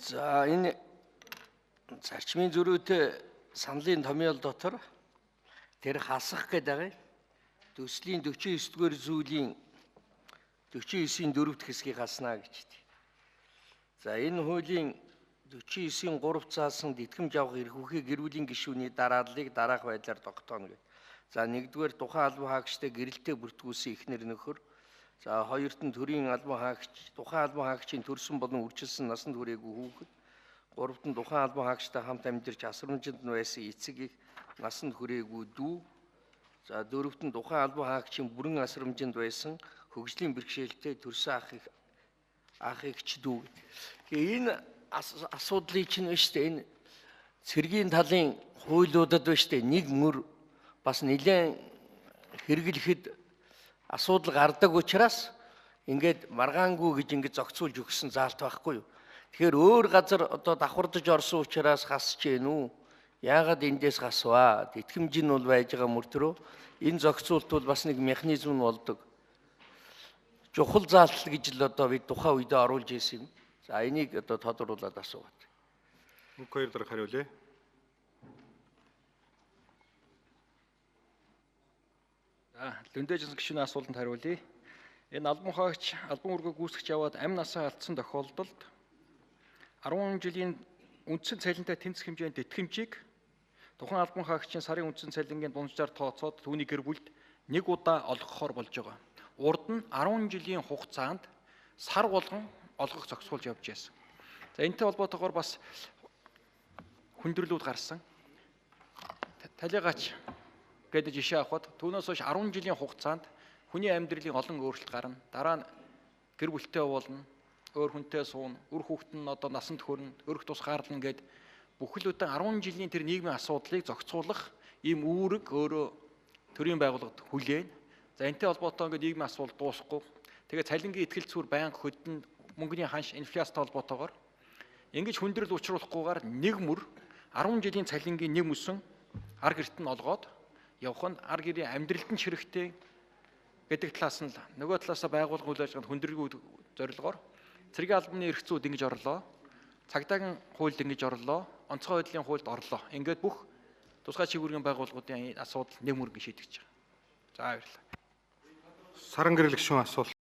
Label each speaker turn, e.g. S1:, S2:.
S1: За энэ зарчмын зөрүүтэй саналын томьёол дотор тэр хасах гэдэг төслийн 49-р зүйлийн 49-ийн 4-р хэсгийг хаснаа гэж байна. За энэ хуулийн 49-ийн 3 заасан тэтгэмж авах эрх үхий гэр бүлийн гишүүний дарааллыг дараах байдлаар тогтооно гэдэг. За нэгдүгээр тухайн албан хаагчтай гэрэлтэй бүртгүүлсэн эхнэр нөхөр. За хоёрт нь төрийн албан хаагч, тухайн албан хаагчийн төрсөн болон үржилсэн насанд хүрээгүй хүүхэд. Гуравт нь тухайн албан хаагчтай хамт амьдарч асрамжинд байсан эцэг их насанд хүрээгүй дүү. За дөрөвт нь тухайн албан хаагчийн бүрэн асрамжинд байсан хөгжлийн бэрхшээлтэй төрсөн ах эгч дүү. Тэгэхээр энэ асуудлыг чинь байна шүү дээ. Энэ цэргийн талын хуулиудад байна шүү дээ. Нэг мөр бас нэлээд хэрэглэхэд асуудал гардаг учраас ингээд маргаангүй гэж ингээд зохицуулж өгсөн заалт байхгүй юу. Тэгэхээр өөр газар одоо давхардаж орсон учраас хасч гэнэ үү? Яагаад эндээс хасваа? Тэтгэмж нь бол байж байгаа мөртөрөө энэ зохицуулт бол бас нэг механизм нь болдог. Чухал заалт гэж л одоо бид тухайн үедээ оруулж ирсэн юм. За энийг одоо тодруулаад асуугаад.
S2: Мөнх хоёр дарга хариулъя.
S3: За Лүндэжсэн гишүүний асуултанд хариулъя. Энэ албан хаагч албан үүргээ гүйцэтгэж яваад амь насаа алдсан тохиолдолд 10 жилийн үндсэн цалинтай тэнцэх хэмжээний тэтгэмжийг тухайн албан хаагчийн сарын үндсэн цалингийн дунджаар тооцоод түүний гэр бүлд нэг удаа олгохоор болж байгаа. Урд нь 10 жилийн хугацаанд сар болгон олгох зохицуулж явж байсан. За энэтэй холбоотойгоор бас хүндрэлүүд гарсан. Талигач гэдэг жишээ авахад түүнээс хойш 10 жилийн хугацаанд хүний амьдралын олон өөрчлөлт гарна. Дараа нь гэр бүлтэй болно, өөр хүнтэй суuna, үр хүүхэд нь одоо насанд хүрнэ, өрх тус гарлна гэд бүхэлдээ 10 жилийн тэр нийгмийн асуудлыг зохицуулах ийм үүрэг өөрөө төрийн байгууллагад хүлээн. За энэтэй холбоотой ингээд нийгмийн асуудал дуусахгүй. Тэгээд цалингийн ихтгэл зүйр байнга хөдөн мөнгөний ханш инфляцтай холбоотойгоор ингэж хүндрэл учруулахгүйгээр нэг мөр 10 жилийн цалингийн нэг мөсөн ар гэрт нь олгоод явах нь ар гэрийн амьдралд нь хэрэгтэй гэдэг талаас нь нөгөө талаас байгуулгын үйл ажиллагаанд хүндрэлгүй зорилгоор цэргийн албаны эрх зүйд ингэж орлоо, цагдаагийн хуульд ингэж орлоо, онцгой байдлын хуульд орлоо. Ингээд бүх тусгай чиглэлийн байгууллагуудын асуудал нэг мөргөн шийдэж байгаа. За баярлалаа.
S2: Саран гэрэл гишүүн асуулт.